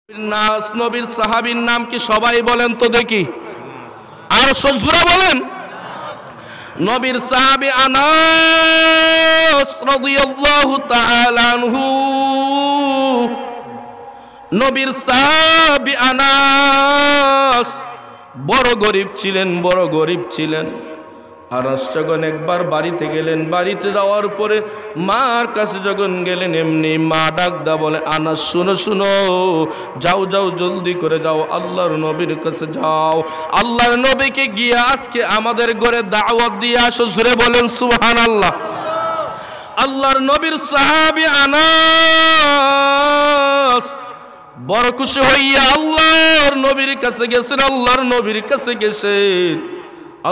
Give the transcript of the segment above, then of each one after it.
নবীর সাহাবীর নাম কি সবাই বলেন তো দেখি, আর সজুরা বলেন। নবীর সাহাবী আনাস রাদিয়াল্লাহু তাআলা আনহু, নবীর সাহাবী আনাস বড় গরিব ছিলেন, বড় গরিব ছিলেন। আনাস যখন একবার বাড়িতে গেলেন, বাড়িতে যাওয়ার পরে মার কাছে যখন গেলেন, এমনি মা ডাক দা বলে, আনাস শুনো শুনো, যাও যাও জলদি করে যাও, আল্লাহর নবীর কাছে যাও, আল্লাহর নবীকে গিয়ে আজকে আমাদের ঘরে দাওয়াত দিয়ে আসো। জোরে বলেন সুবহানাল্লাহ। আল্লাহর নবীর সাহাবী আনাস বড় খুশি হইয়া আল্লাহর নবীর কাছে গেছেন, আল্লাহর নবীর কাছে গেছেন,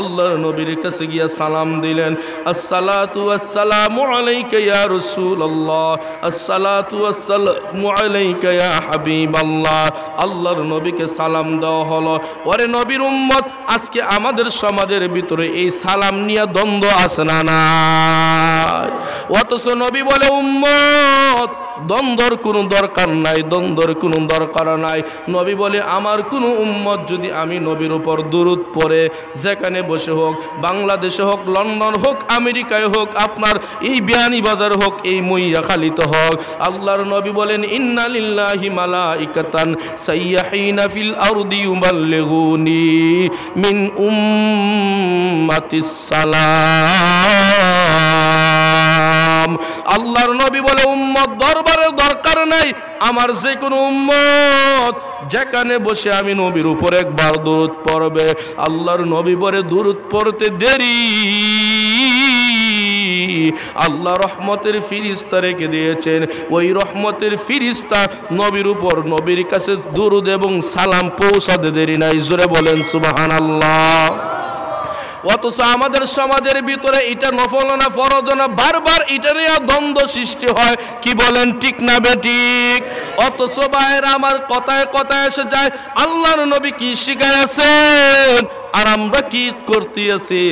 আল্লাহর নবীর কাছে গিয়া সালাম দিলেন, আসসালাতু ওয়াসসালামু আলাইকা ইয়া রাসূলুল্লাহ, আসসালাতু ওয়াসসালামু আলাইকা ইয়া হাবিবাল্লাহ। আল্লাহর নবীকে সালাম দেওয়া হলো। ওরে নবীর উম্মত, আজকে আমাদের সমাজের ভিতরে এই সালাম নিয়ে দ্বন্দ্ব আছে না নাই? অথচ নবী বলে, উম্মত দ্বন্দ্বর কোনো দরকার নাই, দ্বন্দ্বর কোনো দরকার নাই। নবী বলে, আমার কোনো উম্মত যদি আমি নবীর উপর দুরূদ পড়ে, যেখানে বসে হোক, বাংলাদেশে হোক, লন্ডন হোক, আমেরিকায় হোক, আপনার এই বিয়ানীবাজার হোক, এই মইয়াখালীতে হোক, আল্লাহর নবী বলেন, ইন্না লিল্লাহি মালাইকাতান সাইয়্যাহিনা ফিল আরদি ইউবাল্লিগুনি মিন উম্মাতিস সালাম। আল্লাহর নবী বলে, উম্মত দরবারের দরকার নাই, আমার যে কোনো উম্মত যেখানে বসে আমি নবীর উপর একবার দুরূদ পড়বে, আল্লাহর নবী বলে দুরূদ পড়তে দেরি, আল্লাহ রহমতের ফিরিস্তা রেখে দিয়েছেন, ওই রহমতের ফিরিস্তা নবীর উপর, নবীর কাছে দুরূদ এবং সালাম পৌঁছাতে দেরি নাই। জোরে বলেন সুবহানাল্লাহ। অথচ আমাদের সমাজের ভিতরে এটা নফল না ফরজ না, বারবার এটা নিয়ে দ্বন্দ্ব সৃষ্টি হয়। কি বলেন, ঠিক না বেঠিক? অথচ ভাইয়েরা আমার কথায় কথায় এসে যায়, আল্লাহর নবী কি শিখাইছেন আর আমরা কি করতে আছি।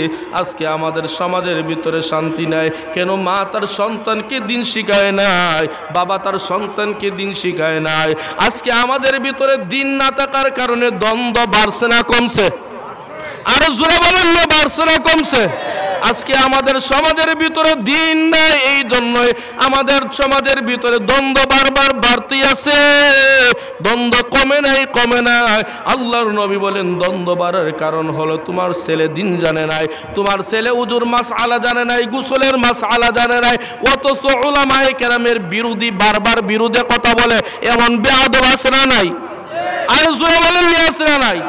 আজকে আমাদের সমাজের ভিতরে শান্তি নাই কেন? মা তার সন্তানকে দিন শিখায় নাই, বাবা তার সন্তানকে দিন শিখায় নাই। আজকে আমাদের ভিতরে দিন না থাকার কারণে দ্বন্দ্ব বাড়ছে না কমছে? আরো জোরে বলেন না, বাড়ছে না কমছে? আজকে আমাদের সমাজের ভিতরে দিন নাই, এই জন্যই আমাদের সমাজের ভিতরে দ্বন্দ্ব বারবার বাড়তি আছে, দ্বন্দ্ব কমে নাই, কমে নাই। আল্লাহর নবী বলেন, দ্বন্দ্ব বাড়ার কারণ হলো তোমার ছেলে দিন জানে নাই, তোমার ছেলে উজুর মাসআলা জানে নাই, গোসলের মাসআলা জানে নাই। অথচ উলামায়ে কেরামের বিরোধী বারবার বিরোধে কথা বলে, এমন বেয়াদব আছে না নাই? আর জোরে বলেন, আছে না নাই?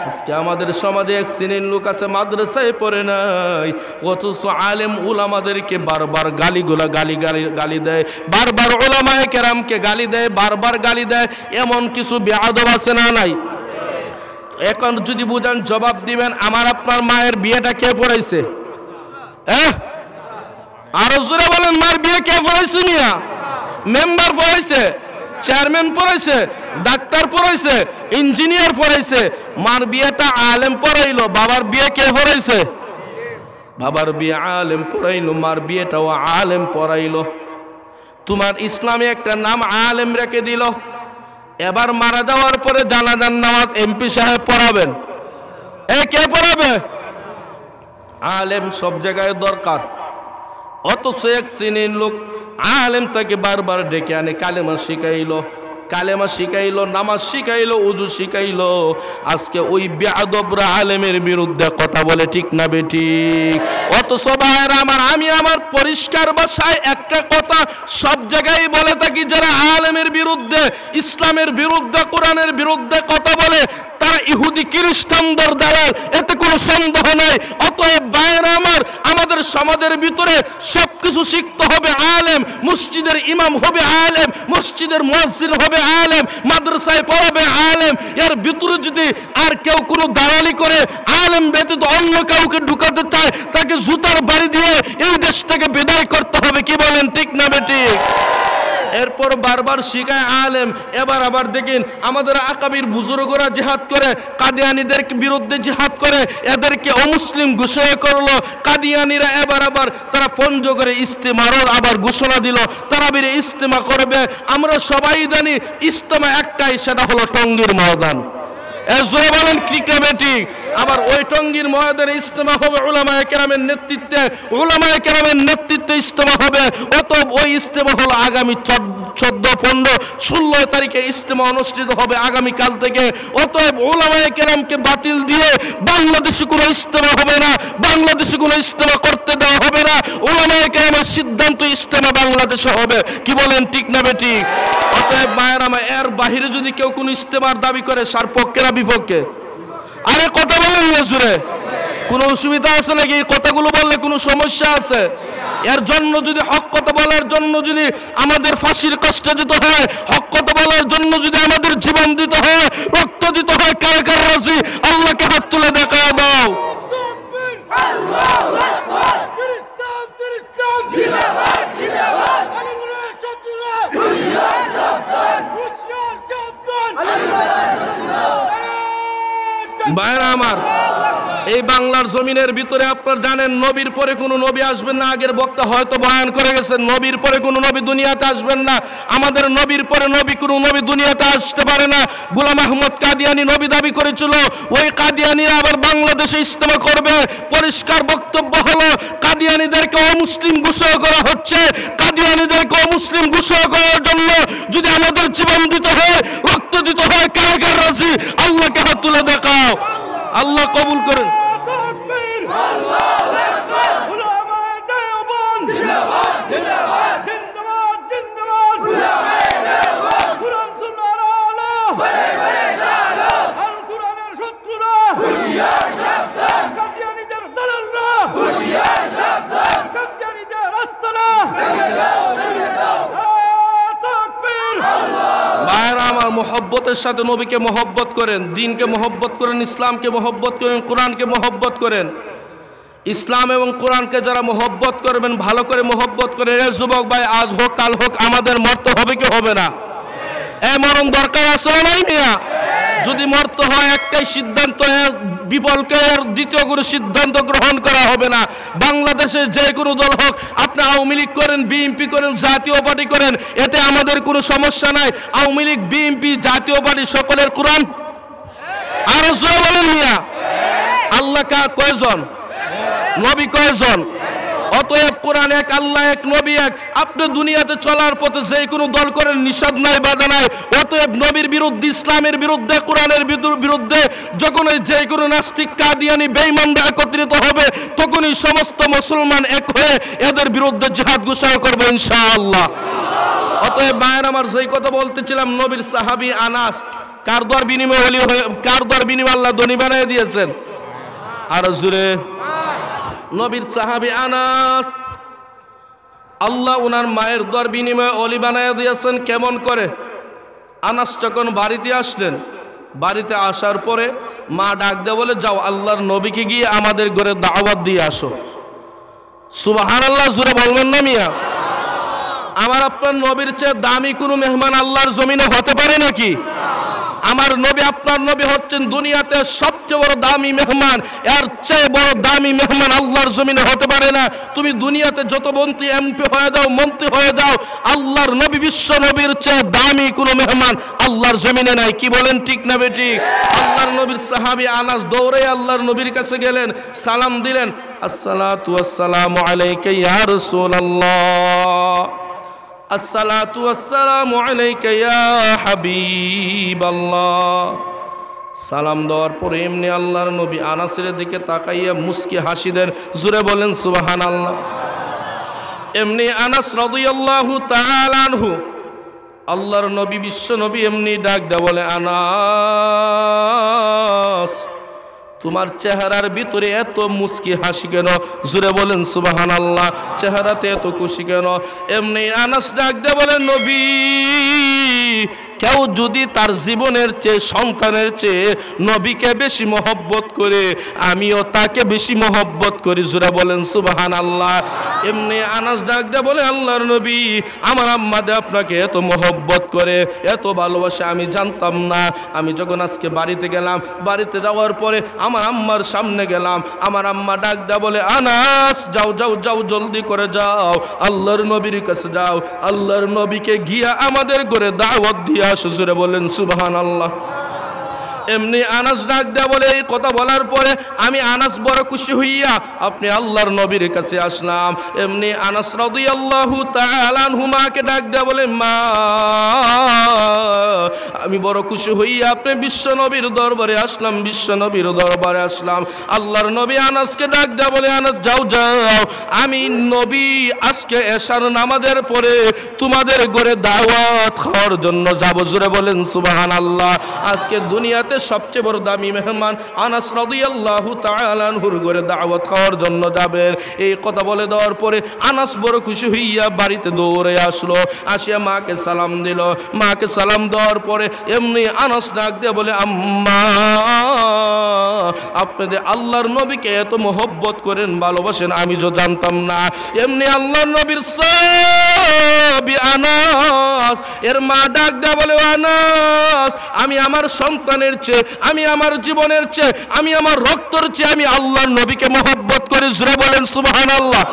আজকে আমাদের সমাজে এক শ্রেণীর লোক আছে, মাদ্রাসায় পড়ে নাই, অথচ আলেম উলামাদেরকে বারবার গালি দেয়, বারবার উলামায়ে কেরামকে গালি দেয়, বারবার গালি দেয়। এমন কিছু বেয়াদব আছে না নাই? এখন যদি বুঝান, জবাব দিবেন, আমার আপনার মায়ের বিয়েটা কে পড়াইছে? হ্যাঁ, আরো জোরে বলেন, মার বিয়ে কে পড়াইছে? মিয়া মেম্বার পড়াইছে, চেয়ারম্যান পড়াইছে, ডাক্তার পড়াইছে, ইঞ্জিনিয়ার পড়াইছে। মার বিয়েটা আলেম পড়াইলো, বাবার বিয়ে কে পড়াইছে? বাবার বিয়ে আলেম পড়াইলো, মার বিয়েটাও আলেম পড়াইলো। তোমার ইসলামে একটা নাম আলেম রেখে দিল, এবার মারা যাওয়ার পরে জানাজার নামাজ এমপি সাহেব পড়াবেন। কে পড়াবে? আলেম সব জায়গায় দরকার। অথচ এক শ্রেণীর লোক আলেম তাকে বারবার ডেকে আনে, কালেমা শিখাইলো, কালেমা শিখাইলো, নামাজ শিখাইলো, উজু শিখাইলো। আজকে ওই বেয়াদবরা আলেমের বিরুদ্ধে কথা বলে, ঠিক না বেঠিক? অথচ ভাইয়েরা আমার, আমি আমার পরিষ্কার ভাষায় একটা কথা সব জায়গায় বলে থাকি, যারা আলেমের বিরুদ্ধে, ইসলামের বিরুদ্ধে, কোরআনের বিরুদ্ধে কথা বলে, তারা ইহুদি খ্রিস্টানদের দালাল, এতে কোনো সন্দেহ নাই। অতএব ভাইয়েরা আমার, আমাদের সমাজের ভিতরে সবকিছু শিখতে হবে আলেম, মসজিদের ইমাম হবে আলেম, মসজিদের মুয়াজ্জিন হবে আলেম, মাদ্রাসায় পড়াবে আলেম। এর ভিতরে যদি আর কেউ কোনো দালালি করে, আলেম ব্যতীত অন্য কাউকে ঢুকাতে চায়, তাকে জুতার বাড়ি দিয়ে এই দেশ থেকে বিদায় করতে হবে। কি বলেন, ঠিক না বেঠিক? এরপর বারবার শিখায় আলেম। এবার আবার দেখেন আমাদের আকাবির বুজুর্গরা জিহাদ করে, কাদিয়ানীদের বিরুদ্ধে জিহাদ করে, এদেরকে অমুসলিম ঘোষণা করলো। কাদিয়ানীরা এবার আবার তারা পঞ্চগড়ে ইস্তেমারও আবার ঘোষণা দিল, তারাবির ইস্তেমা করবে। আমরা সবাই জানি ইস্তেমা একটাই, সেটা হলো টঙ্গীর ময়দান। জোরে বলেন ক্রিকেট। আবার ওই টঙ্গীর ময়দানে ইস্তেমা হবে উলামায়ে কেরামের নেতৃত্বে, উলামায়ে কেরামের নেতৃত্বে ইস্তেমা হবে। অতএব ওই ইস্তেমা হলো আগামী 14, 15, 16 তারিখে ইস্তেমা অনুষ্ঠিত হবে আগামীকাল থেকে। অতএব উলামায়ে কেরামকে বাতিল দিয়ে বাংলাদেশে কোনো ইস্তেমা হবে না, বাংলাদেশে কোনো ইস্তেমা করতে দেওয়া হবে না। উলামায়ে কেরামের সিদ্ধান্ত ইস্তেমা বাংলাদেশে হবে। কি বলেন ঠিক না বেঠিক? অতএব মায়ের আমার এর বাহিরে যদি কেউ কোনো ইস্তেমার দাবি করে, সার পক্ষে না বিপক্ষে? আরে কথা বলেন হুজুরে, কোনো অসুবিধা আছে নাকি? এই কথাগুলো বললে কোনো সমস্যা আছে? এর জন্য যদি হক কথা বলার জন্য যদি আমাদের ফাঁসির কষ্ট দিতে হয়, হক কথা বলার জন্য যদি আমাদের জীবন দিতে হয়, রক্ত দিতে হয়, কার কার রাজি আল্লাহকে হাত তুলে দেখা দাও। ভাইরা আমার, এই বাংলার জমিনের ভিতরে আপনারা জানেন নবীর পরে কোনো নবী আসবেন না। আগের বক্তা হয়তো বয়ান করে গেছেন নবীর পরে কোনো নবী দুনিয়াতে আসবেন না। আমাদের নবীর পরে কোনো নবী দুনিয়াতে আসতে পারে না। গোলাম আহমদ কাদিয়ানী নবী দাবি করেছিল, ওই কাদিয়ানীরা আবার বাংলাদেশে ইস্তেমা করবে। পরিষ্কার বক্তব্য হলো কাদিয়ানীদেরকে অমুসলিম ঘোষণা করা হচ্ছে। কাদিয়ানীদেরকে অমুসলিম ঘোষণা করার জন্য যদি আমাদের জীবন দিতে হয়, রক্ত দিতে হয়, কার কার রাজি আল্লাহকে হাত তুলে দেখাও। আল্লাহ কবুল করেন। আমার মোহব্বতের সাথে নবীকে মোহব্বত করেন, দিনকে মোহব্বত করেন, ইসলামকে মোহব্বত করেন, কোরআনকে মোহব্বত করেন। ইসলাম এবং কোরআনকে যারা মোহব্বত করবেন, ভালো করে মোহব্বত করেন। এর যুবক ভাই, আজ হোক কাল হোক আমাদের মরতে হবে কি হবে না? মরণ দরকার আছে না নাই মিয়া? যদি মরতে হয় একটাই সিদ্ধান্ত, বিপলকে দ্বিতীয় কোনো সিদ্ধান্ত গ্রহণ করা হবে না। বাংলাদেশে যে কোনো দল হোক, আপনি আওয়ামী লীগ করেন, বিএনপি করেন, জাতীয় পার্টি করেন, এতে আমাদের কোনো সমস্যা নাই। আওয়ামী লীগ, বিএনপি, জাতীয় পার্টি সকলের কোরআন আরো জোরে বলেন মিয়া। আল্লাহ কয়জন? নবী কয়জন? অতএব কোরআন এক, আল্লাহ এক, নবী এক। আপনি দুনিয়াতে চলার পথে যে কোনো দল করেন, নিষেধ নাই, বাধা নাই। অতএব নবীর বিরুদ্ধে, ইসলামের বিরুদ্ধে, কোরআনের বিরুদ্ধে যখন যে কোনো নাস্তিক, কাদিয়ানি, বেঈমানরা একত্রিত হবে, তখনই সমস্ত মুসলমান এক হয়ে এদের বিরুদ্ধে জিহাদ ঘোষণা করবে ইনশাআল্লাহ। অতএব মায়ের আমার যেই কথা বলতেছিলাম, নবীর সাহাবী আনাস কার দ্বার বিনিময় ওলি হয়ে, কার দ্বার বিনিময় আল্লাহ ধনী বানিয়ে দিয়েছেন? আর জুড়ে নবীর সাহাবী আনাস, আল্লাহ উনার মায়ের দ্বার বিনিময়ে অলি বানায় দিয়েছেন। কেমন করে? আনাস যখন বাড়িতে আসলেন, বাড়িতে আসার পরে মা ডাক দেয়, বলে যাও আল্লাহর নবীকে গিয়ে আমাদের ঘরে দাওয়াত দিয়ে আসো। সুবহানাল্লাহ জোরে বলবেন না মিয়া? আমার আপনার নবীর চেয়ে দামি কোনো মেহমান আল্লাহর জমিনে হতে পারে নাকি? আমার নবী, আপনার নবী হচ্ছেন দুনিয়াতে সবচেয়ে বড় দামি মেহমান। এর চেয়ে বড় দামি মেহমান আল্লাহর জমিনে হতে পারে না। তুমি দুনিয়াতে যত মন্ত্রী, এমপি হয়ে দাও, মন্ত্রী হয়ে দাও, আল্লাহর নবী, বিশ্ব নবীর চেয়ে দামি কোনো মেহমান আল্লাহর জমিনে নাই। কি বলেন ঠিক না বেঠিক? আল্লাহর নবীর সাহাবী আনাস দৌড়ে আল্লাহর নবীর কাছে গেলেন, সালাম দিলেন, আসসালাতু ওয়াসসালামু আলাইকা ইয়া রাসূলুল্লাহ, আসসালাতু ওয়াসসালামু আলাইকা ইয়া হাবিবাল্লাহ। সালাম দেওয়ার পরে এমনি আল্লাহর নবী আনাসের দিকে তাকাইয়া মুস্কি হাসি দেন। জোরে বলেন সুবহানাল্লাহ। এমনি আনাস রাদিয়াল্লাহু তাআলা আনহু, আল্লাহর নবী, বিশ্ব নবী এমনি ডাক দেয়, বলে আনাস, তোমার চেহারার ভিতরে এত মুস্কি হাসি কেন? জোরে বলেন সুবহানাল্লাহ। চেহারাতে এত খুশি কেন? এমনি আনাস ডাক দেয়, বলে নবী, কেউ যদি তার জীবনের চেয়ে সন্তানের চেয়ে নবীকে বেশি মহব্বত করে আমিও তাকে বেশি মহব্বত করি। জোরে বলেন সুবহানাল্লাহ। এমনি আনাস ডাক দেয়া বলে আল্লাহর নবী আমার আম্মা দে আপনাকে এত মহব্বত করে এত ভালোবাসে আমি জানতাম না। আমি যখন আজকে বাড়িতে গেলাম, বাড়িতে যাওয়ার পরে আমার আম্মার সামনে গেলাম, আমার আম্মা ডাক দেয়া বলে আনাস যাও যাও যাও জলদি করে যাও আল্লাহর নবীর কাছে যাও, আল্লাহর নবীকে গিয়া আমাদের ঘরে দাওয়াত দিয়ে আসো। জোরে বলেন সুবহানাল্লাহ। এমনি আনাস ডাক দেয়া বলে এই কথা বলার পরে আমি আনাস বড় খুশি হইয়া আপনি আল্লাহর নবীর কাছে আসলাম। এমনি আনাস রাদিয়াল্লাহু তাআলা আনহুমাকে ডাক দেয়া বলে মা আমি বড় খুশি হইয়া আপনি বিশ্ব নবীর দরবারে আসলাম, বিশ্ব নবীর দরবারে আসলাম। আল্লাহর নবী আনাসকে ডাক দেয়া বলে আনাস যাও যাও আমি নবী আজকে এশার নামাজের পরে তোমাদের ঘরে দাওয়াত খাওয়ার জন্য যাব। জোরে বলেন সুবহানাল্লাহ। আজকে দুনিয়াতে সবচেয়ে বড় দামি মেহমান আনাস রাদিয়াল্লাহু তাআলা আনহুর ঘরে দাওয়াত খাওয়ার জন্য যাবেন। এই কথা বলে দেওয়ার পরে আনাস বড় খুশি হইয়া বাড়িতে দৌড়ে আসলো, আসিয়া মাকে সালাম দিল। মাকে সালাম দেওয়ার পরে এমনি আনাস ডাক দিয়ে বলে আম্মা আপনি যে আল্লাহর নবীকে এত মহব্বত করেন ভালোবাসেন আমি তো জানতাম না। এমনি আল্লাহর নবীর সাহাবী আনাস এর মা ডাক দিয়ে বলে আনাস আমি আমার সন্তানের চেয়ে আমি আমার জীবনের চেয়ে আমি আমার রক্তের চেয়ে আমি আল্লাহর নবীকে মহব্বত করি। জোরে বলেন সুবহানাল্লাহ।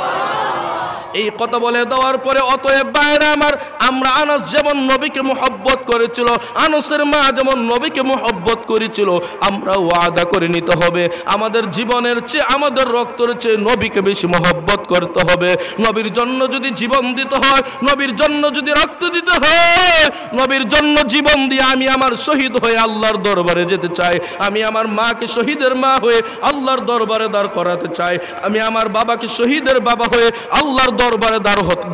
এই কথা বলে দেওয়ার পরে অতএব ভাইরা আমার আমরা আনাস যেমন নবীকে মহব্বত করেছিল, আনাসের মা যেমন নবীকে মহব্বত করেছিল, আমরা ওয়াদা করে নিতে হবে আমাদের জীবনের চেয়ে আমাদের রক্তের চেয়ে নবীকে বেশি মহব্বত করতে হবে। নবীর জন্য যদি জীবন দিতে হয়, নবীর জন্য যদি রক্ত দিতে হয়, নবীর জন্য জীবন দিয়ে আমি আমার শহীদ হয়ে আল্লাহর দরবারে যেতে চাই। আমি আমার মাকে শহীদের মা হয়ে আল্লাহর দরবারে দাঁড় করাতে চাই। আমি আমার বাবাকে শহীদের বাবা হয়ে আল্লাহর দরবারে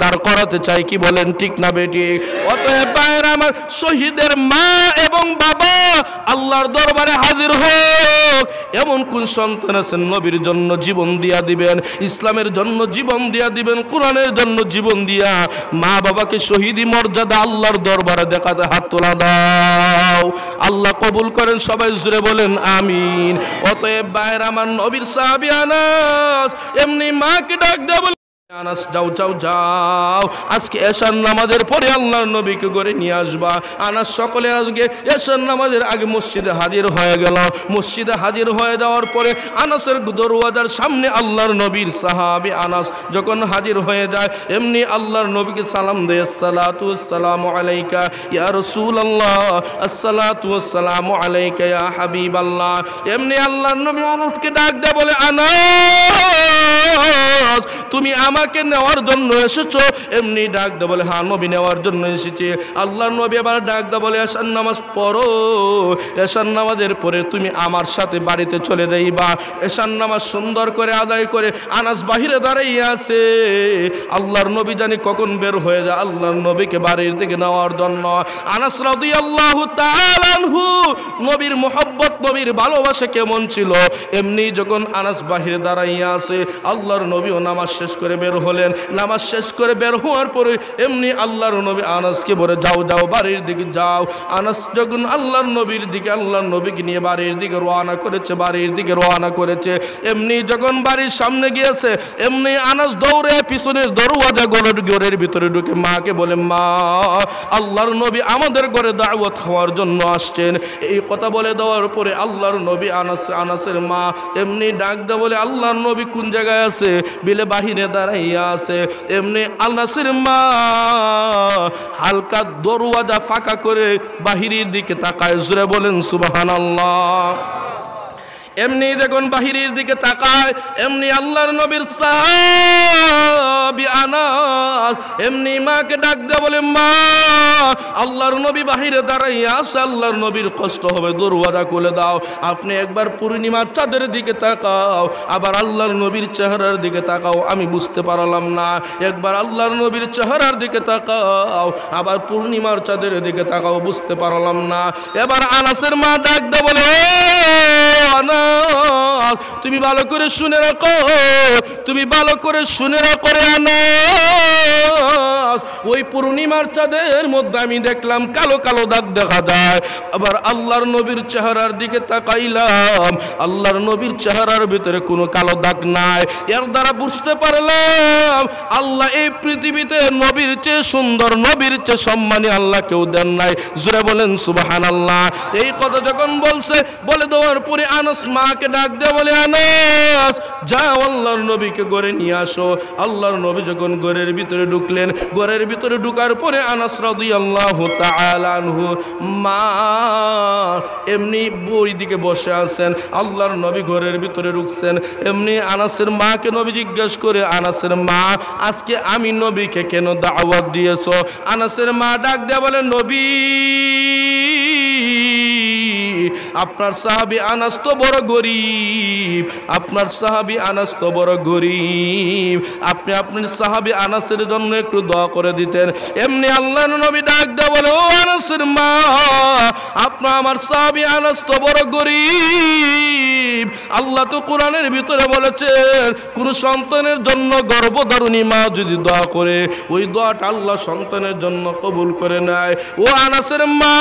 দাঁড় করাতে চাই। কি বলেন ঠিক না বেটি? অতএব ভাইরা আমার শহীদের মা এবং বাবা আল্লাহর দরবারে হাজির হোক এমন কোন সন্তান আছেন নবীর জন্য জীবন দিয়া দিবেন, ইসলামের জন্য জীবন দিয়া দিবেন, কোরআনের জন্য জীবন দিয়া মা বাবাকে শহীদি মর্যাদা আল্লাহর দরবারে দেখাতে হাত তোলা দাও। আল্লাহ কবুল করেন, সবাই জুড়ে বলেন আমিন। অতএব ভাইরা আমার নবীর সাহাবী আনাস এমনি মাকে ডাক দেয়া বলে আনাস যাও যাও যাও আজকে এশার নামাজের পরে আল্লাহর নবীকে ঘরে নিয়ে আসবা। আনাস সকলে আজকে এশার নামাজের আগে মসজিদে হাজির হয়ে গেল। মসজিদে হাজির হয়ে যাওয়ার পরে আনাসের দরওয়াজার সামনে আল্লাহর নবীর সাহাবী আনাস যখন হাজির হয়ে যায় এমনি আল্লাহর নবীকে সালাম দেয় আসসালাতু ওয়াসসালামু আলাইকা ইয়া রাসূলুল্লাহ, আসসালাতু ওয়াসসালামু আলাইকা ইয়া হাবিবাল্লাহ। এমনি আল্লাহর নবী আনাসকে ডাক দেয় বলে আনাস তুমি আমাকে নেওয়ার জন্য এসেছো? এমনি ডাক দে বলে হ্যাঁ নবী নেওয়ার জন্য এসেছি। আল্লাহর নবী আবার ডাক দে বলে এশার নামাজ পড়ো, এশার নামাজের পরে তুমি আমার সাথে বাড়িতে চলে যাইবা। এশার নামাজ সুন্দর করে আদায় করে আনাস বাহিরে দাঁড়িয়ে আছে। আল্লাহর নবী জানি কখন বের হয়ে যায় আল্লাহর নবীকে বাড়ির থেকে নেওয়ার জন্য। আনাস রাদিয়াল্লাহু তাআলা আনহু নবীর মুহাব্বত নবীর ভালোবাসা কেমন ছিল, এমনি যখন আনাস বাহিরে দাঁড়াইয়া আছে আল্লাহর নবীও নামাজ শেষ করে বের হলেন। নামাজ শেষ করে বের হওয়ার পরে এমনি আল্লাহর নবী আনাসকে বলে যাও যাও বাড়ির দিকে যাও। আনাস যখন আল্লাহর নবীর দিকে আল্লাহর নবীকে নিয়ে বাড়ির দিকে রওনা করেছে, বাড়ির দিকে রওনা করেছে। এমনি যখন বাড়ির সামনে গিয়েছে এমনি আনাস দৌড়ে পিছনের দরওয়াজা ঘরের ভিতরে ঢুকে মাকে বলে মা আল্লাহর নবী আমাদের ঘরে দাওয়াত খাওয়ার জন্য আসছেন। এই কথা বলে দেওয়ার পরে আল্লাহর নবী আনাসের মা এমনি ডাক দে বলে আল্লাহর নবী কোন জায়গায় আছে? বিলে বাহিরে দাঁড়াইয়া আছে। এমনি আনাসের মা হালকা দরওয়াজা ফাঁকা করে বাহিরের দিকে তাকায়। জোরে বলেন সুবহানাল্লাহ। এমনি যখন বাহিরের দিকে তাকায় এমনি আল্লাহর নবীর সাহাবী আনাস এমনি মাকে ডাক দেয়া বলে মা আল্লাহর নবী বাহিরে দাঁড়াইয়া আছে, আল্লাহর নবীর কষ্ট হবে, দরওয়াজা খুলে দাও। আপনি একবার পূর্ণিমার চাঁদের দিকে তাকাও, আবার আল্লাহর নবীর চেহারার দিকে তাকাও, আমি বুঝতে পারলাম না। একবার আল্লাহর নবীর চেহারার দিকে তাকাও, আবার পূর্ণিমার চাঁদের দিকে তাকাও, বুঝতে পারলাম না। এবার আনাসের মা ডাক দেয়া বলে আনাস আনাস, তুমি ভালো করে শুনে রাখো, তুমি ভালো করে শুনে রাখো রে আনাস, ওই পূর্ণিমার চাঁদের মধ্যে আমি দেখলাম কালো কালো দাগ দেখা যায়। আবার আল্লাহর নবীর চেহারার দিকে তাকাইলাম, আল্লাহর নবীর চেহারার ভিতরে কোনো কালো দাগ নাই। এর দ্বারা বুঝতে পারলাম আল্লাহ এই পৃথিবীতে নবীর চেয়ে সুন্দর, নবীর চেয়ে সম্মানী আল্লাহ কেউ দেন নাই। জোরে বলেন সুবহানাল্লাহ। এই কথা যখন বলছে, বলে দেওয়ার পরে আনাস মাকে ডাক দিয়ে বলে, আনাস যাও আল্লাহর নবীকে ঘরে নিয়ে আসো। আল্লাহর নবী যখন ঘরের ভিতরে ঢুকলেন, ঘরের ভিতরে ঢুকার পরে আনাস রাদিয়াল্লাহু তাআলা আনহু মা এমনি বই দিকে বসে আছেন, আল্লাহর নবী ঘরের ভিতরে ঢুকছেন। এমনি আনাসের মাকে নবী জিজ্ঞেস করে, আনাসের মা আজকে আমি নবীকে কেন দাওয়াত দিয়েছো? আনাসের মা ডাক দেয়া বলে, নবী আপনার সাহাবী আনাস তো বড় গরিব, আপনার সাহাবী আনাস তো বড় গরিব, আপনি আপনার সাহাবী আনাসের জন্য একটু দোয়া করে দিতেন। এমনি আল্লাহর নবী ডাক দেয়া বলে, ও আনাসের মা আপনার আমার সাহাবী আনাস তো বড় গরিব। আল্লাহ তো কোরআনের ভিতরে বলেছেন কোন সন্তানের জন্য গর্ভধারিণী মা যদি দোয়া করে, ওই দোয়াটা আল্লাহ সন্তানের জন্য কবুল করে নেয়। ও আনাসের মা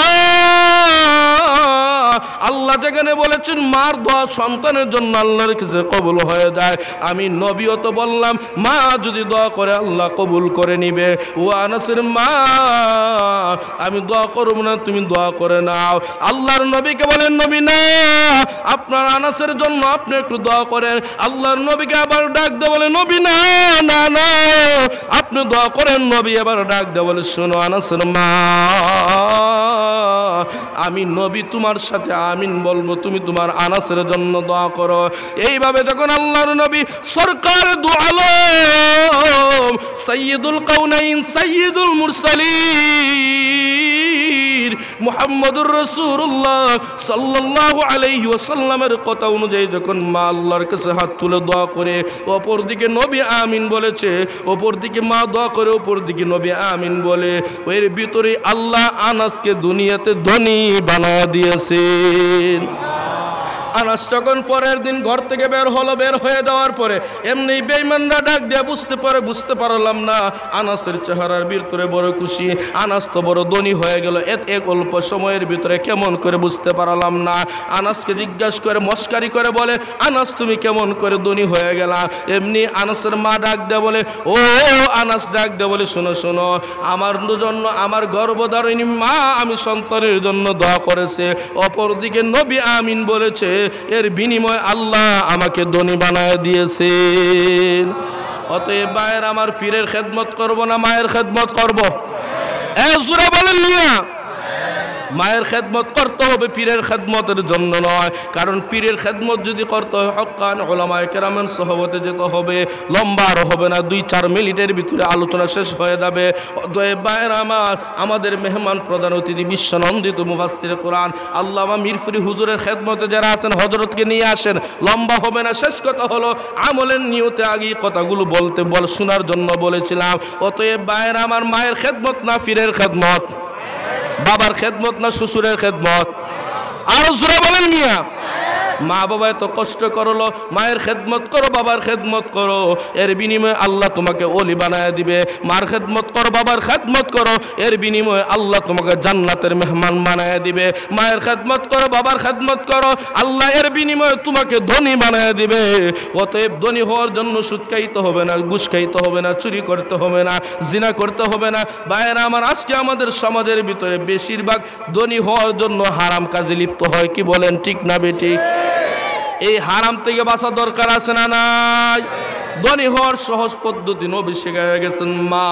আল্লাহ যেখানে বলেছেন মার দোয়া সন্তানের জন্য আল্লাহর কাছে কবুল হয়ে যায়, আমি নবীও তো বললাম মা যদি দোয়া করে আল্লাহ কবুল করে নিবে। ও আনাসের মা আমি দোয়া করব না, তুমি দোয়া করে নাও। আল্লাহর নবীকে বলেন, নবী না আপনার আনাসের জন্য আপনি একটু দোয়া করেন। আল্লাহর নবীকে আবার ডাক দে বলে, নবী না না না আপনি দোয়া করেন। নবী আবার ডাক দে বলে, শোনো আনাসের মা আমি নবী তোমার সাথে আমিন বলবো, তুমি তোমার আনাসের জন্য দোয়া করো। এইভাবে যখন আল্লাহর নবী সরকার দু আলম সাইয়্যিদুল কাউনাইন সাইয়্যিদুল মুরসালিন মুহাম্মদুর রাসূলুল্লাহ সাল্লাল্লাহু আলাইহি ওয়াসাল্লামের কথা অনুযায়ী যখন মা আল্লাহর কাছে হাত তুলে দোয়া করে, অপর দিকে নবী আমিন বলেছে, অপর দিকে মা দোয়া করে, অপর দিকে নবী আমিন বলে, এর ভিতরে আল্লাহ আনাসকে দুনিয়াতে ধনী বানায়া দিয়েছেন। আনাস যখন পরের দিন ঘর থেকে বের হলো, বের হয়ে যাওয়ার পরে এমনি বেঈমানরা ডাক দিয়ে বুঝতে পারলাম না আনাসের চেহারার ভিতরে বড় খুশি, আনাস তো বড় ধনী হয়ে গেল। এক অল্প সময়ের ভিতরে কেমন করে বুঝতে পারলাম না। আনাসকে জিজ্ঞাসা করে মস্কারি করে বলে, আনাস তুমি কেমন করে ধনী হয়ে গেলা? এমনি আনাসের মা ডাক দেয় বলে, ও আনাস ডাক দেয় বলে, শোনো শোনো আমার জন্য আমার গর্ভধারিণী মা আমি সন্তানের জন্য দোয়া করেছে, অপরদিকে নবী আমিন বলেছে, এর বিনিময়ে আল্লাহ আমাকে ধনী বানায় দিয়েছেন। অতএব ভাইয়ের আমার পীরের খেদমত করব না মায়ের খেদমত করব? জোরে বলেন মিয়া। মায়ের খেদমত করতে হবে, পীরের খেদমতের জন্য নয়। কারণ পীরের খেদমত যদি করতে হয় হক্কান উলামায়ে কেরামের সহবতে যেতে হবে, লম্বা আর হবে না, 2-4 মিনিটের ভিতরে আলোচনা শেষ হয়ে যাবে। অতএব ভাইয়ের আমার আমাদের মেহমান প্রধান অতিথি বিশ্বনন্দিত মুফাসসির কোরআন আল্লামা মিরপুরি হুজুরের খেদমতে যারা আছেন হযরতকে নিয়ে আসেন, লম্বা হবে না। শেষ কথা হলো আমলের নিয়তে আগেই কথাগুলো শোনার জন্য বলেছিলাম। অতএব ভাইয়ের আমার মায়ের খেদমত না পীরের খেদমত, বাবার খেদমত না শ্বশুরের খেদমত? আরো জোরে বলেন মিয়া। মা বাবা এত কষ্ট করলো, মায়ের খেদমত করো, বাবার খেদমত করো, এর বিনিময়ে আল্লাহ তোমাকে ওলি বানায় দিবে। মার খেদমত করো, বাবার খেদমত করো, এর বিনিময়ে আল্লাহ তোমাকে জান্নাতের মেহমান বানায় দিবে। মায়ের খেদমত করো, বাবার খেদমত করো, আল্লাহ এর বিনিময়ে তোমাকে ধনী বানায় দিবে। অতএব ধনী হওয়ার জন্য সুদ খাইতে হবে না, ঘুষ খাইতে হবে না, চুরি করতে হবে না, জিনা করতে হবে না। ভাইয়েরা আমার আজকে আমাদের সমাজের ভিতরে বেশিরভাগ ধনী হওয়ার জন্য হারাম কাজে লিপ্ত হয়। কি বলেন ঠিক না বেঠিক? এই হারাম থেকে বাঁচা দরকার আছে না নাই? ধনী হওয়ার সহজ পদ্ধতি নবী শিখাইয়া গেছেন। মা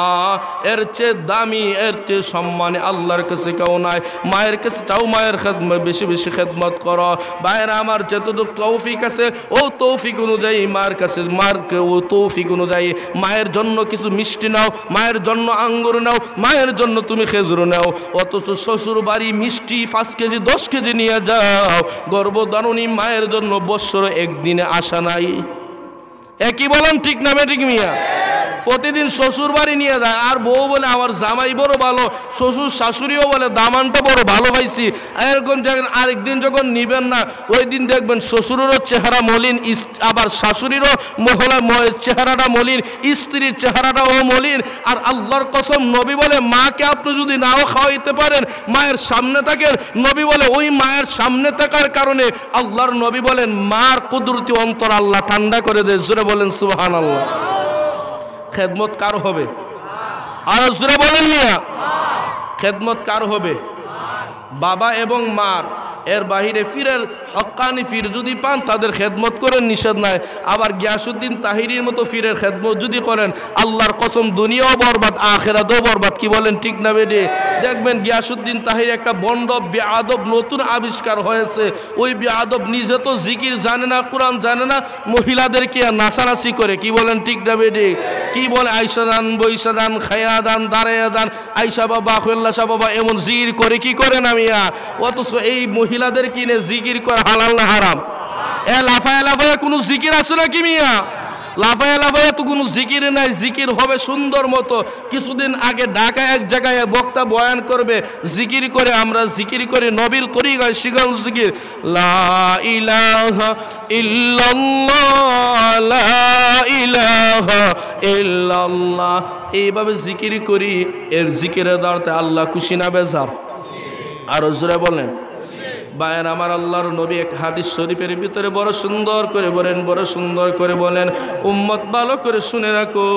এর চেয়ে দামি, এর চেয়ে সম্মানী আল্লাহর কাছে কেউ নাই। মায়ের কাছে চাও, মায়ের খেদমত বেশি বেশি খেদমত করো। ভাইয়েরা আমার যতটুকু তৌফিক আছে ও তৌফিক অনুযায়ী মায়ের কাছে, মারকে ও তৌফিক অনুযায়ী মায়ের জন্য কিছু মিষ্টি নাও, মায়ের জন্য আঙ্গুর নাও, মায়ের জন্য তুমি খেজুর নাও। অথচ শ্বশুর বাড়ি মিষ্টি 5 কেজি 10 কেজি নিয়ে যাও, গর্ভধারিণী মায়ের জন্য বৎসরে একদিনে আসা নাই। একই বলেন ঠিক না বেঠিক মিয়া? প্রতিদিন শ্বশুর বাড়ি নিয়ে যায়, আর বউ বলে আমার জামাই বড় ভালো, শ্বশুর শাশুড়িও বলে দামানটা বড় ভালো পাইছি। এরকম দেখেন আরেকদিন যখন নিবেন না, ওই দিন দেখবেন শ্বশুরেরও চেহারা মলিন, আবার শাশুড়িরও চেহারাটা মলিন, স্ত্রীর চেহারাটাও মলিন। আর আল্লাহর কসম নবী বলে মাকে আপনি যদি নাও খাওয়াইতে পারেন, মায়ের সামনে থাকেন, নবী বলে ওই মায়ের সামনে থাকার কারণে আল্লাহর নবী বলেন মার কুদরতি অন্তর আল্লাহ ঠান্ডা করে দেয়। জোরে বলেন সুবহানাল্লাহ। খেদমত কার হবে? আর জোরে বলেন মিয়া, খেদমত কার হবে? বাবা এবং মার। এর বাহিরে ফিরের হক্কানি ফির যদি পান তাদের খেদমত করেন, নিষেধ নাই। আবার গিয়াসউদ্দিন তাহিরির মতো ফিরের খেদমত যদি করেন, আল্লাহর কসম দুনিয়াও বরবাদ আখিরাতও বরবাদ। কি বলেন ঠিক না বেডি? দেখবেন গিয়াসউদ্দিন তাহির একটা বন্ড বেয়াদব নতুন আবিষ্কার হয়েছে। ওই বেয়াদব নিজে তো জিকির জানে না, কোরআন জানে না, মহিলাদেরকে নাচানাচি করে। কি বলেন ঠিক না বেডি? কি বলে আইসা দান, বৈশা দান, খায়া দান, দাঁড়াইয়া দান, আইসা বাবা আখুল্লা শাহ বাবা এমন জিকির করে। কি করে না মিয়া? অথচ এই মহিলাদের কিনে জিকির করে হালাল না হারাম? এ লাফায় লাফায় কোনো জিকির আছে নাকি মিয়া? লাফায় লাফায় তো কোনো জিকির নাই। জিকির হবে সুন্দর মতো। কিছুদিন আগে ঢাকা এক জায়গায় বক্তা বয়ান করবে, জিকির করে আমরা জিকির করে নবীর তরিকায় শিখানো জিকির, লা ইলাহা ইল্লাল্লাহ, লা ইলাহা ইল্লাল্লাহ। এইভাবে জিকির করি, এর জিকিরের দ্বারাতে আল্লাহ খুশি না বেজার? আরো জোরে বলেন। বায়ান আমার আল্লাহর নবী এক হাদিস শরীফের ভিতরে বড় সুন্দর করে বলেন, বড় সুন্দর করে বলেন, উম্মত ভালো করে শুনে রাখো,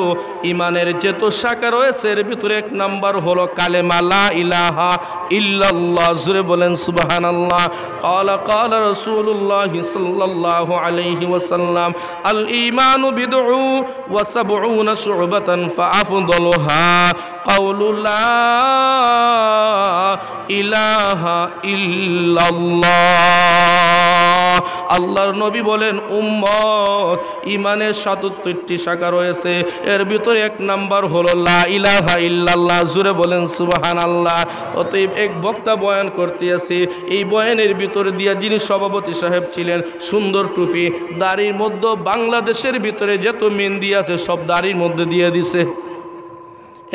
ইমানের যত শাখা রয়েছে এর ভিতরে এক নাম্বার হলো কালেমা লা ইলাহা ইল্লাল্লাহ। জোরে বলেন সুবহানাল্লাহ। ক্বালা ক্বালা রাসূলুল্লাহ সাল্লাল্লাহু আলাইহি ওয়াসাল্লাম, আল ঈমানু বিদউ ওয়া সাবউনা শু'বাতান ফাআফদালুহা কাউলু লা ইলাহা ইল্লাল্লাহ। আল্লাহর নবী বলেন, উম্মত ইমানের ৭৭টি শাখা রয়েছে, এর ভিতরে এক নাম্বার হলো লা ইলাহা ইল্লাল্লাহ। জোরে বলেন সুবহানাল্লাহ। অতএব এক বক্তা বয়ান করতে আসি, এই বয়ানের ভিতরে দিয়া যিনি সভাপতি সাহেব ছিলেন, সুন্দর টুপি, দাড়ির মধ্যে বাংলাদেশের ভিতরে যত মেহেন্দি আছে সব দাড়ির মধ্যে দিয়ে দিছে।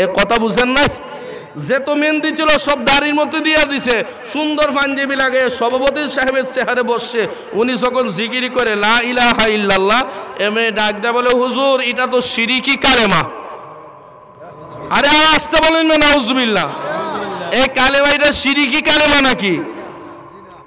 এ কথা বুঝেন না? যেত মেহেন্দি ছিল সব দাড়ির মধ্যে দিয়ে দিছে। সুন্দর পাঞ্জাবি লাগে, সভাপতি সাহেবের চেহারে বসছে। উনি যখন জিকির করে লা ইলাহা ইল্লাল্লাহ, এমনি ডাক দেয়া বলে, হুজুর এটা তো শিরিকি কালেমা। আরে আসতে বলেন না, নাউজুবিল্লাহ। এই কালেমা এটা শিরিকি কালেমা নাকি?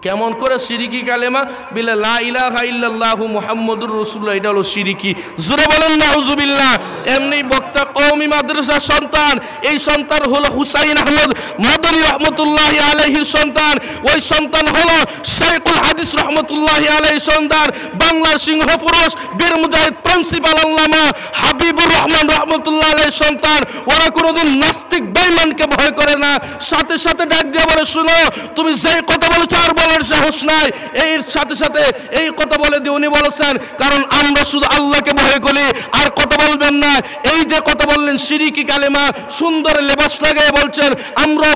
কেমন করে শিরিকি কালেমা? বিলা লা ইলাহা ইল্লাল্লাহু মুহাম্মাদুর রাসূলুল্লাহ, এটা হলো শিরিকি। জোরে বলেন নাউজুবিল্লাহ। এমনি বক্তা কওমি মাদ্রাসার সন্তান, এই সন্তান হলো হুসাইন আহমদ মাদানী রাহমাতুল্লাহি আলাইহির সন্তান। ওই সন্তান হলো শাইখুল হাদিস রাহমাতুল্লাহি আলাইহির সন্তান, বাংলার সিংহ পুরুষ বীর মুজাহিদ প্রিন্সিপাল আল্লামা হাবিবুর রহমান রাহমাতুল্লাহি আলাইহির সন্তান। ওরা কোনোদিন নাস্তিক বেঈমানকে ভয় করে না। সাথে সাথে ডাক দিয়ে বলে, শুনো, তুমি যে কথা বলেছো আর বলার সাহস নাই। এর সাথে সাথে এই কথা বলে দিয়ে উনি বলেছেন, কারণ আমরা শুধু আল্লাহকে ভয় করি, আর কথা বলবেন না। এই যে কথা বললেন শিরিকি কালেমা, সুন্দর লেবাস লাগায় বলছেন, আমরা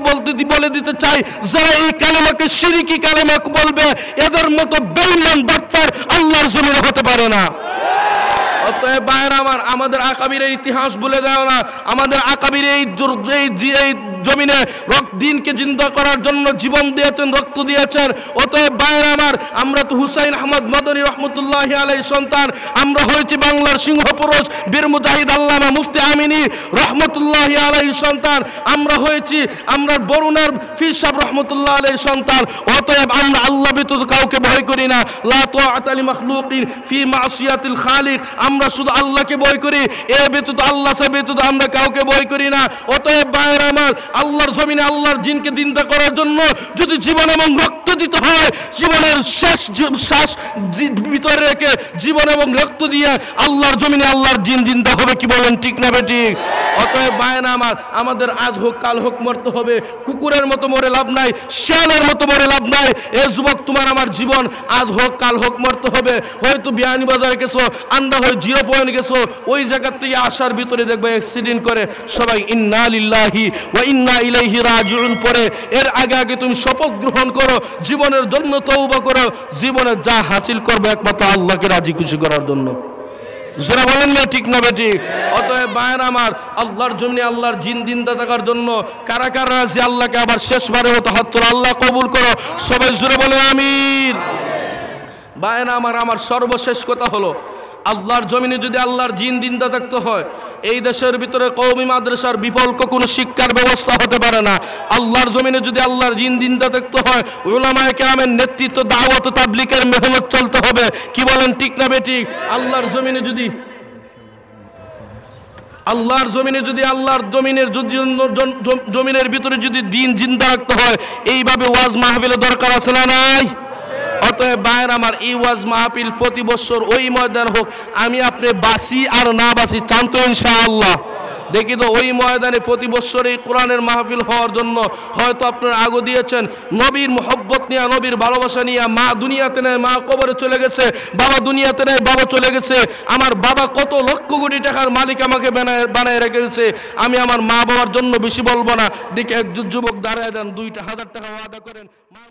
বলে দিতে চাই, যারা এই কালেমাকে শিরিকি কালেমা বলবে, এদের মতো বেঈমান ডাক্তার আল্লাহর জমিনে হতে পারে না। অতএব ভাইরা আমার, আমাদের আকাবিরের ইতিহাস ভুলে যাও না। আমাদের আকাবির এই জমিনে দিনকে জিন্দা করার জন্য জীবন দিয়েছেন, রক্ত দিয়েছেন। অতএব ভাইরা আমার, আমরা তো হুসাইন আহমদ মাদানী রহমতুল্লাহি আলাইহির সন্তান। আমরা হয়েছি বাংলার সিংহ পুরুষ বীর মুজাহিদ আল্লামা মুফতি আমিনী রহমতুল্লাহি আলাইহির সন্তান। আমরা হয়েছি আমরা বরুণার ফির সাহেব রহমতুল্লাহ আলাইহির সন্তান। অতএব আমরা আল্লাহ ব্যতীত কাউকে ভয় করি না। লা তাআতা লিমাখলুকিন ফি মাসিয়াতিল খালিক। আমরা শুধু আল্লাহকে ভয় করি, এর ব্যতীত আল্লাহ ব্যতীত আমরা কাউকে ভয় করি না। অতএব ভাইরা আমার, আল্লাহর জমিনে আল্লাহর জিনকে জিন্দা করার জন্য যদি জীবন এবং রক্ত দিতে হয়, জীবনের শেষ শ্বাস ভিতরে রেখে জীবন এবং রক্ত দিয়ে আল্লাহর জমিনে আল্লাহর জিন জিন্দা হবে। কি বলেন ঠিক না বেঠিক? অতএব ভাইরা আমার, আমাদের আজ হোক কাল হোক মরতে হবে। কুকুরের মতো মরে লাভ নাই, শিয়ালের মতো মরে লাভ নাই। এ যুবক, তোমার আমার জীবন আজ হোক কাল হোক মরতে হবে। হয়তো বিয়ানি বাজারে গেছো, আন্ডা হয়ে 0 পয়েন্ট গেছো, ওই জায়গার থেকে আসার ভিতরে দেখবে অ্যাক্সিডেন্ট করে সবাই ইন্না লিল্লাহি ওয়া ইন্না ইলাইহি রাজিউন পড়ে। এর আগে আগে তুমি শপথ গ্রহণ করো, জীবনের জন্য তওবা করো। জীবনে যা হাসিল করবে একমাত্র আল্লাহকে রাজি খুশি করার জন্য। যারা বলেন না ঠিক না বেঠিক? অতএব ভাইয়ের আমার, আল্লাহর জমিনে আল্লাহর জিন জিন্দা থাকার জন্য কারা কারা আছে আল্লাহকে আবার শেষবারের মতো হাত তোলো, আল্লাহ কবুল করো, সবাই জোরে বলে আমিন। ভাইয়ের আমার, আমার সর্বশেষ কথা হলো, আল্লাহর জমিনে যদি আল্লাহর জিন জিন্দা থাকতে হয়, এই দেশের ভিতরে কওমি মাদ্রাসার বিকল্প কোনো শিক্ষার ব্যবস্থা হতে পারে না। আল্লাহর জমিনে যদি আল্লাহর জিন জিন্দা থাকতে হয়, উলামায়ে কেরামের নেতৃত্ব, দাওয়াত ও তাবলীগের মেহনত চলতে হবে। কি বলেন ঠিক না বেঠিক? আল্লাহর জমিনে যদি আল্লাহর জমিনের ভিতরে যদি দিন জিন্দা রাখতে হয়, এইভাবে ওয়াজ মাহফিলের দরকার আছে না নাই? অতএব ভাইয়ের আমার, এই ওয়াজ মাহফিল প্রতি বছর ওই ময়দান হোক, আমি আপনি বাসি আর না বাসি, চান তো ইনশাআল্লাহ? দেখি তো ওই ময়দানে প্রতি বছর এই কোরআনের মাহফিল হওয়ার জন্য হয়তো আপনারা আগো দিয়েছেন, নবীর মোহব্বত নিয়ে, নবীর ভালোবাসা নিয়ে। মা দুনিয়াতে নেয়, মা কবরে চলে গেছে, বাবা দুনিয়াতে নেয়, বাবা চলে গেছে। আমার বাবা কত লক্ষ কোটি টাকার মালিক আমাকে বানায় রেখেছে, আমি আমার মা বাবার জন্য বেশি বলবো না। দেখে একজন যুবক দাঁড়ায় দেন, 2,000 টাকা ওয়াদা করেন, মা